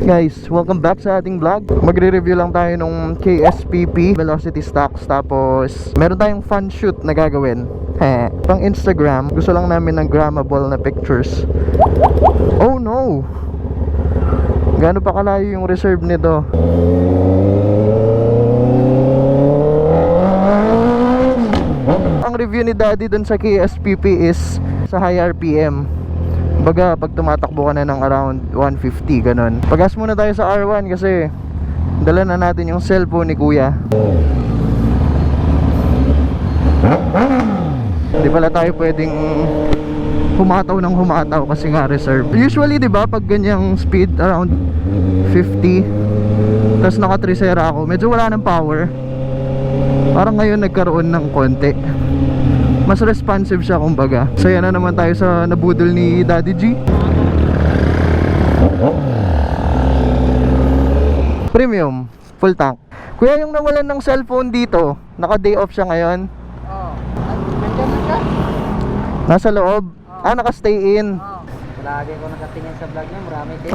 Guys, welcome back sa ating vlog. Magre-review lang tayo nung KSPP Velocity Stocks. Tapos meron tayong fun shoot na gagawin pang Instagram. Gusto lang namin ng grammable na pictures. Oh no! Gaano pa kalayo yung reserve nito? Ang review ni Daddy dun sa KSPP is sa high RPM. Baga, pag tumatakbo ka na ng around 150, ganun. Pagas muna tayo sa R1 kasi dala na natin yung cellphone ni Kuya. Di pala tayo pwedeng humataw ng humataw kasi nga reserve. Usually, di ba, pag ganyang speed, around 50, tapos naka-trisera ako, medyo wala ng power. Parang ngayon nagkaroon ng konti. Mas responsive siya kumbaga. So yan na naman tayo sa nabudol ni Daddy G. Premium, full tank. Kuya, yung nawalan ng cellphone dito, naka day off siya ngayon? Oo. Nandiyan na siya? Nasa loob? Ah, naka stay in. Oo. Lagi ko nakatingin sa vlog niya, marami din.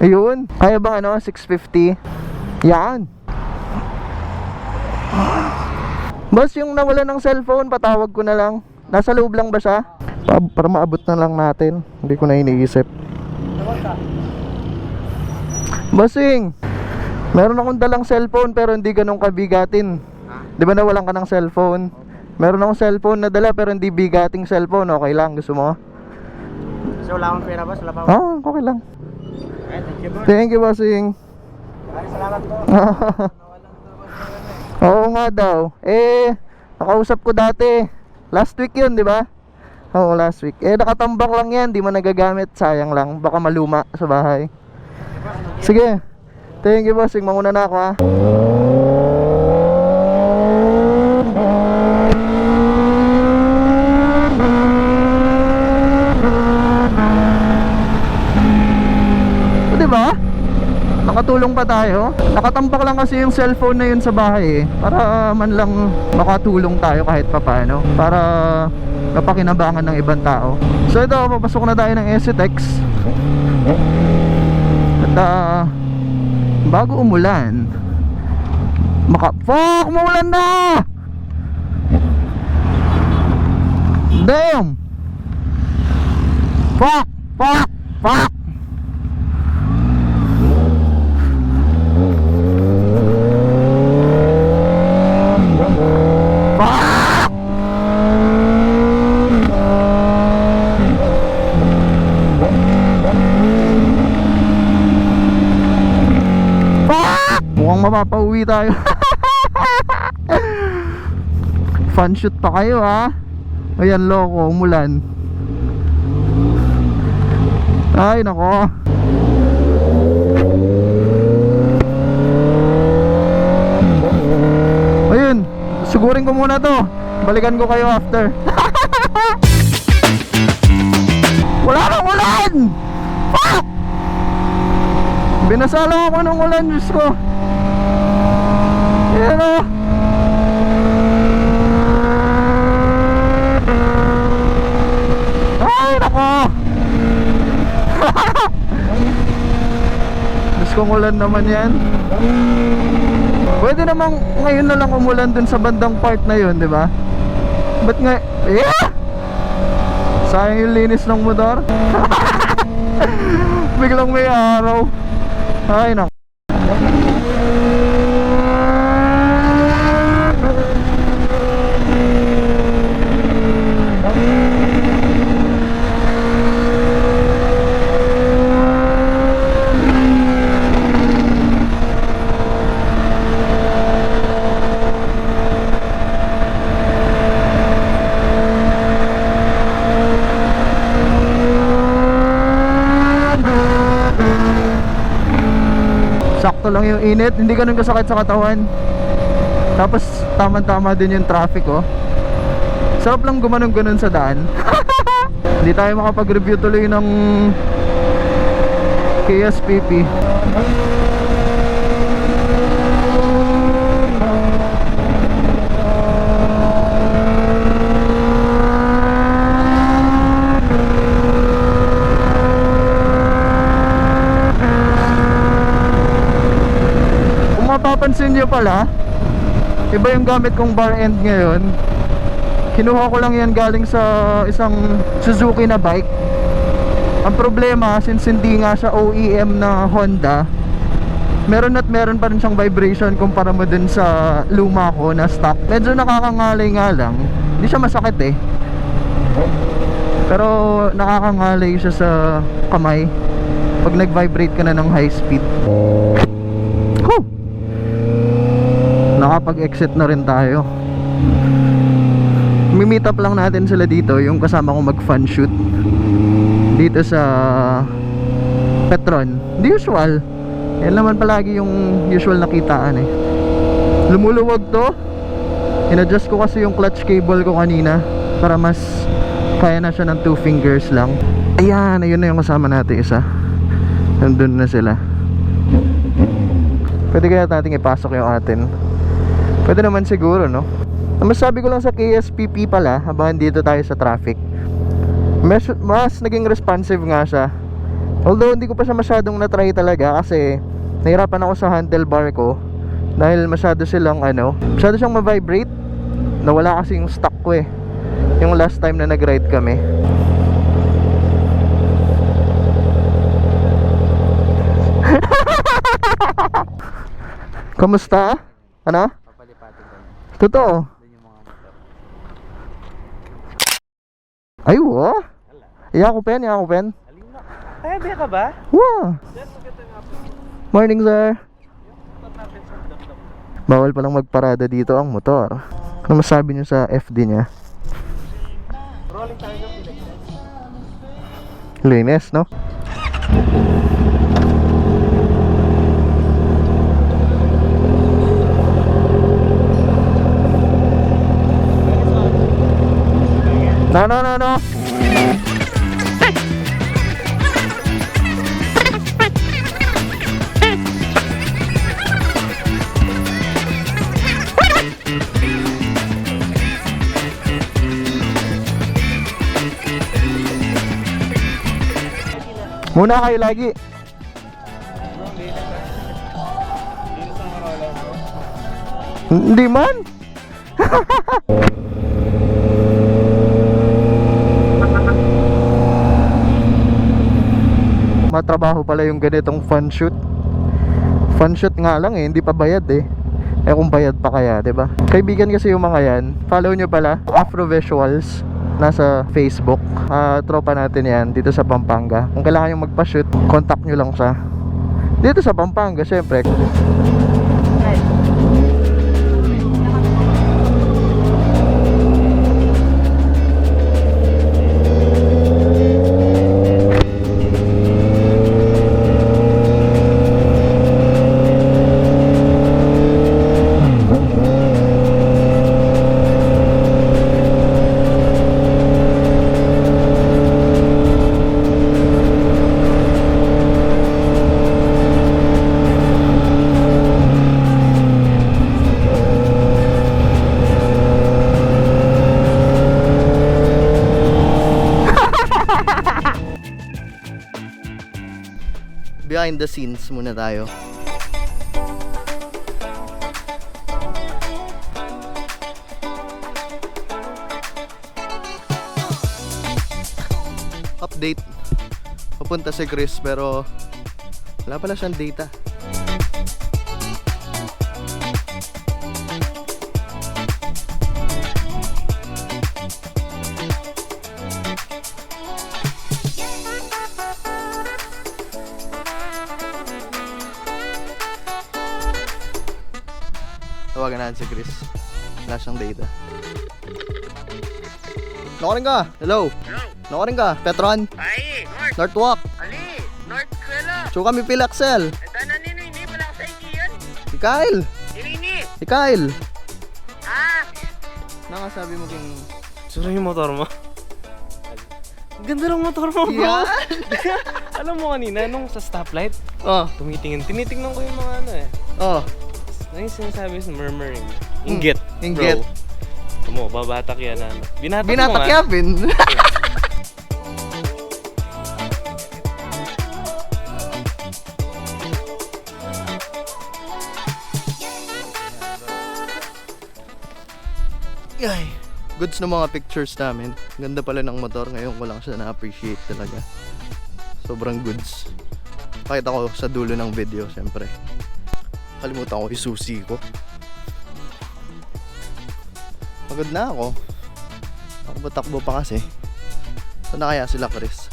Ayun. Kaya bang ano, 650? Yan. Boss, yung nawala ng cellphone, patawag ko na lang. Nasa loob lang ba siya? Para maabot na lang natin. Hindi ko na iniisip. Tawag ka. Bossing, meron akong dalang cellphone pero hindi ganun kabigatin. Di ba nawalan ka ng cellphone? Meron akong cellphone na dala pero hindi bigating cellphone. Okay lang, gusto mo? So wala akong pera boss, wala pa ako. Oo, okay lang. Thank you boss. Thank you, bossing. Maraming salamat po. Oo nga daw. Nakausap ko dati. Last week yun, di ba? Oo, last week. Nakatambak lang yan, di mo nagagamit. Sayang lang, baka maluma sa bahay. Sige. Thank you, bossing. Manguna na ako, ha. O, di ba? Nakatulong pa tayo. Nakatambak lang kasi yung cellphone na yun sa bahay para man lang makatulong tayo kahit papaano, para napakinabangan ng ibang tao. So ito, papasok na tayo ng SCTEX. At bago umulan, fuck! Umulan na! Damn! Fuck! Fuck! Fuck! Mukhang mapapauwi tayo. Fun shoot pa kayo, ha. Ayan, loko, umulan. Ay nako. Ayun, sigurin ko muna to. Balikan ko kayo after. Wala nang ulan. Fuck! Binasala ako ng ulan, Diyos ko. Ayan o. Ay, nako. Diyos kong ulan naman yan. Pwede namang ngayon na lang umulan dun sa bandang part na yun, di ba? Ba't nga, yeah! Sayang yung linis ng motor. Biglang may araw. Ay naku. Sakto lang yung init, hindi ganun kasakit sa katawan. Tapos tama-tama din yung traffic, oh. Sarap lang gumanon-ganon sa daan. Hindi tayo makapag-review tuloy ng KSPP. nyo pala, iba yung gamit kong bar end ngayon. Kinuha ko lang yan galing sa isang Suzuki na bike. Ang problema, since hindi nga siya OEM na Honda, meron pa rin siyang vibration kumpara mo dun sa luma ko na stock. Medyo nakakangalay nga lang. Hindi siya masakit eh, pero nakakangalay siya sa kamay pag nag-vibrate ka na ng high speed. Whew! Nakapag-exit na rin tayo. Mi-meet up lang natin sila dito, yung kasama ko mag-fun shoot dito sa Petron. Hindi usual. Yan naman palagi yung usual na kitaan eh. Lumuluwag to. In-adjust ko kasi yung clutch cable ko kanina para mas kaya na siya ng 2 fingers lang. Ayan, ayun na yung kasama natin isa. Nandun na sila. Pwede kaya natin ipasok yung atin? Pwede naman siguro, no? Ang masabi ko lang sa KSPP pala, habang dito tayo sa traffic, mas naging responsive nga siya. Although hindi ko pa siya masyadong na-try talaga kasi nahirapan ako sa handlebar ko dahil masyado siyang ma-vibrate. Nawala kasi yung stock ko eh, yung last time na nag-ride kami. Kamusta? Ano? Papalipatin ko na. Totoo? Doon yung mga motor. Ay, wow. Yakupen. Alina. Kaya ba ka ba? Wow. Morning, sir. Bawal palang magparada dito ang motor. Ano masabi niyo sa FD niya? Rolling tayo sa Linis, no? No. Muna kayo lagi. Hindi man. Matrabaho pala yung ganitong fun shoot. Fun shoot nga lang eh, hindi pa bayad eh. Kung bayad pa kaya, 'di ba? Kaibigan kasi yung mga 'yan. Follow nyo pala, Afro Visuals, nasa Facebook. Tropa natin 'yan dito sa Pampanga. Kung kailangan yung magpa-shoot, contact nyo lang siya. Dito sa Pampanga, syempre. Behind the scenes muna tayo. Update. Papunta si Chris pero wala pala siyang data. Tawagan natin si Chris. Wala siyang data. Nakurin ka? Hello? Nakurin ka? Petron? Ay, Northwalk? Ali, North Kuela. So kami Pilaxel. Tanan nino ini pala sa ikiyan. Si Kyle. Irini. Si Kyle. Nakasabi mo king sura yung motor mo. Ganda ng motor mo, bro. Yeah. Alam mo kanina nung sa stoplight, Oh. tinitingnan ko yung mga ano eh. Oh. Ano yung sinasabi sa murmuring? Inggit. Inggit. Bro. Mo, babatak yan ano. Binatak mo Binatak nga. Kevin. Ay, goods na mga pictures namin. Ganda pala ng motor. Ngayon ko lang siya na-appreciate talaga. Sobrang goods. Pakita ko sa dulo ng video, syempre. Kalimutan ko isusi ko. Pagod na ako. Takbo pa kasi. Saan na kaya sila, Chris?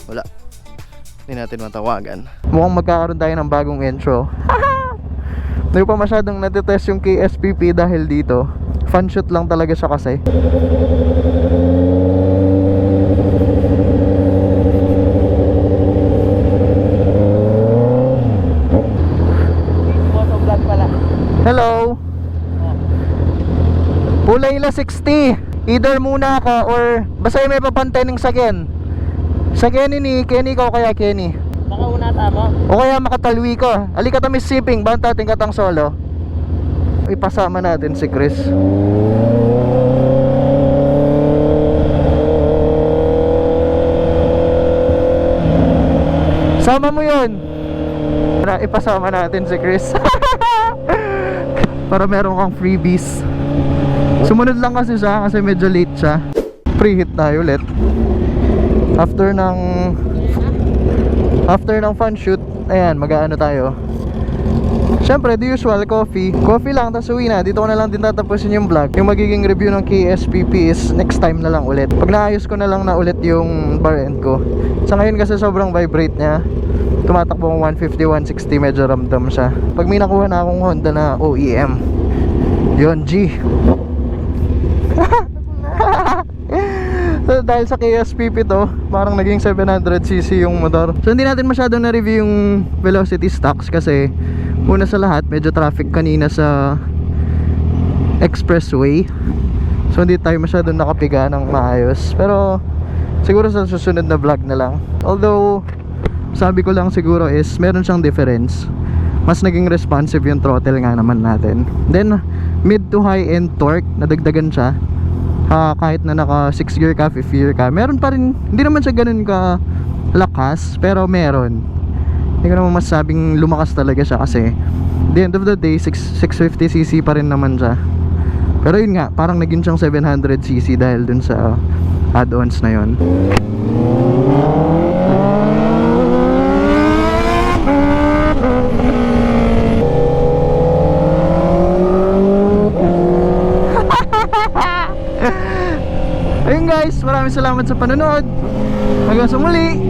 Wala. Hindi natin matawagan. Mukhang magkakaroon tayo ng bagong intro. Hindi pa masyadong natitest yung KSPP dahil dito. Fun shoot lang talaga siya kasi. Hello. Pulay la 60. Either muna ako or basta may papantay ng sakyan. Sa Kenny ni Kenny ka o kaya Kenny? Baka una tama. O kaya makatalwi ko. Alika kami shipping, banta ating katang solo. Ipasama natin si Chris. Sama mo yun. Ipasama natin si Chris. Para meron kang freebies. Sumunod lang kasi siya kasi medyo late siya. Preheat tayo ulit. After ng fun shoot, ayan, mag-aano tayo. Syempre, the usual, coffee lang, tas uwi na. Dito ko na lang din tatapusin yung vlog. Yung magiging review ng KSPP is next time na lang ulit. Pag naayos ko na lang na ulit yung bar end ko. Sa ngayon kasi sobrang vibrate niya. Tumatakbo ng 150, 160, medyo ramdam siya. Pag may nakuha na akong Honda na OEM, yun, G. So, dahil sa KSPP to, parang naging 700cc yung motor. So hindi natin masyadong na-review yung velocity stocks kasi una sa lahat, medyo traffic kanina sa expressway. So hindi tayo masyadong nakapiga ng maayos. Pero siguro sa susunod na vlog na lang. Although sabi ko lang siguro is meron siyang difference. Mas naging responsive yung throttle nga naman natin. Then mid to high end torque, nadagdagan siya. Kahit na naka 6 gear ka, 5 gear ka, meron pa rin, hindi naman siya ganun ka lakas, pero meron. Hindi ko naman masabing lumakas talaga siya kasi the end of the day 650cc pa rin naman siya. Pero yun nga, parang naging siyang 700cc dahil dun sa add-ons na yun. Ayun guys, maraming salamat sa panonood. Hanggang sa muli.